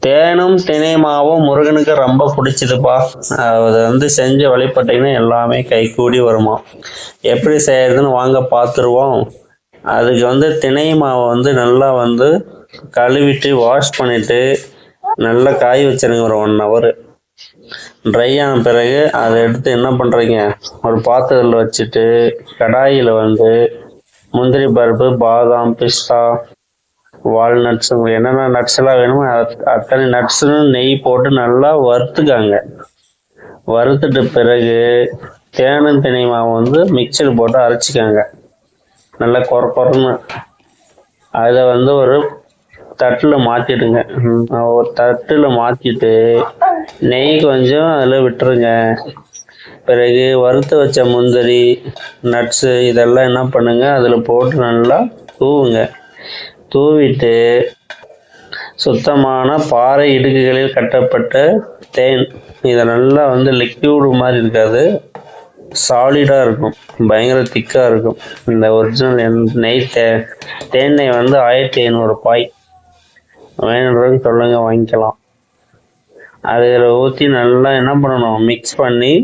தேனும் தினை மாவும் முருகனுக்கு ரொம்ப பிடிச்சதுப்பா. அதை செஞ்சு வழிபட்டீங்கன்னா எல்லாமே கைகூடி வருமா. எப்படி செய்யறதுன்னு வாங்க பார்த்துருவோம். அதுக்கு தினை மாவை நல்லா கழுவிட்டு வாஷ் பண்ணிட்டு நல்லா காய வச்சிருங்க ஒரு 1 ஹவர். ட்ரை ஆன பிறகு அதை எடுத்து என்ன பண்ணுறீங்க, ஒரு பாத்திரத்தில் வச்சுட்டு கடாயில் முந்திரி பருப்பு, பாதாம், பிஸ்தா, வால்நட்ஸ், உங்களுக்கு என்னென்ன நட்ஸ் எல்லாம் வேணுமோ அத்தனை நட்ஸும் நெய் போட்டு நல்லா வறுத்துக்காங்க. வறுத்துட்ட பிறகு தேனும் தினை மாவு மிக்சர் போட்டு அரைச்சிக்காங்க நல்லா குறன்னு. அதை ஒரு தட்டில் மாற்றிடுங்க. ஒரு தட்டில் மாற்றிட்டு நெய் கொஞ்சம் அதில் விட்டுருங்க. பிறகு வறுத்து வச்ச முந்திரி, நட்ஸு இதெல்லாம் என்ன பண்ணுங்க, அதில் போட்டு நல்லா தூவுங்க. தூவிட்டு சுத்தமான பாறை இடுக்குகளில் கட்டப்பட்ட தேன், இதை நல்லா லிக்யூடு மாதிரி இருக்காது, சாலிடாக இருக்கும், பயங்கர திக்காக இருக்கும். இந்த ஒரிஜினல் நெய் தேன் நெய் 1500 பாய். வேணுன்றதுக்கு சொல்லுங்க, வாங்கிக்கலாம். அதில் ஊற்றி நல்லா என்ன பண்ணணும், மிக்ஸ் பண்ணி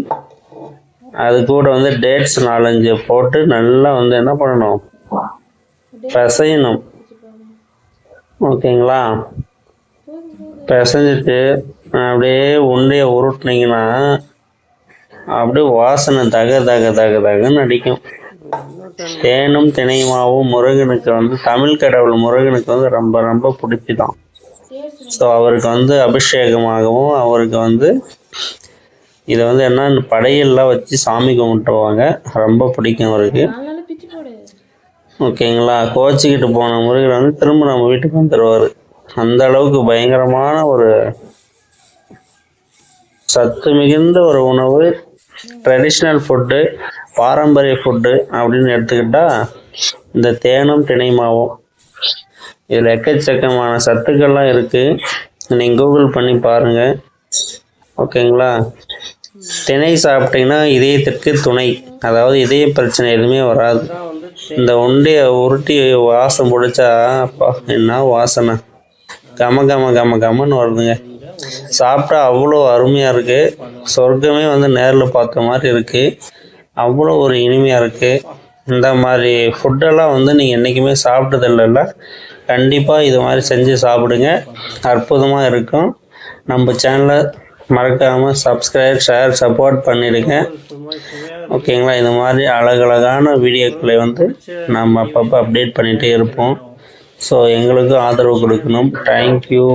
அது கூட டேட்ஸ் 4-5 போட்டு நல்லா என்ன பண்ணணும், பிசையணும். ஓகேங்களா? பிசைஞ்சிட்டு அப்படியே உண்டையை உருட்டினீங்கன்னா அப்படியே வாசனை தக தக தக தகன்னு அடிக்கும். தேனும் தினைமாவும் முருகனுக்கு தமிழ் கடவுள் முருகனுக்கு ரொம்ப ரொம்ப பிடிச்சிதான். ஸோ அவருக்கு அபிஷேகமாகவும் அவருக்கு இதை என்ன படையெல்லாம் வச்சு சாமி கும்பிட்டுருவாங்க. ரொம்ப பிடிக்கும் அவருக்கு. ஓகேங்களா? கோச்சிக்கிட்டு போன முருகர் திரும்ப நம்ம வீட்டுக்கு வந்துடுவார். அந்த அளவுக்கு பயங்கரமான ஒரு சத்து மிகுந்த ஒரு உணவு, ட்ரெடிஷ்னல் ஃபுட்டு, பாரம்பரிய ஃபுட்டு அப்படின்னு எடுத்துக்கிட்டா இந்த தேனும் தினை மாவும். இதில் எக்கச்சக்கமான சத்துக்கள்லாம் இருக்குது. நீங்கள் கூகுள் பண்ணி பாருங்கள். ஓகேங்களா? தினை சாப்பிட்டீங்கன்னா இதயத்திற்கு துணை, அதாவது இதய பிரச்சனை எதுவுமே வராது. இந்த உண்டையை உருட்டி வாசம் பிடிச்சா அப்பா என்ன வாசனை, கம கம கம கமன்னு வருதுங்க. சாப்பிட்டா அவ்வளோ அருமையாக இருக்குது. சொர்க்கமே நேரில் பார்த்த மாதிரி இருக்குது. அவ்வளோ ஒரு இனிமையாக இருக்குது. இந்த மாதிரி ஃபுட்டெல்லாம் நீங்கள் என்றைக்குமே சாப்பிட்டது இல்லைல்ல, கண்டிப்பாக இது மாதிரி செஞ்சு சாப்பிடுங்க. அற்புதமாக இருக்கும். நம்ம சேனலை மறக்காமல் சப்ஸ்கிரைப், ஷேர், சப்போர்ட் பண்ணிடுங்க. ஓகேங்களா? இது மாதிரி அழகழகான வீடியோக்களை நம்ம அப்பப்போ அப்டேட் பண்ணிகிட்டே இருப்போம். ஸோ எங்களுக்கும் ஆதரவு கொடுக்கணும். தேங்க்யூ.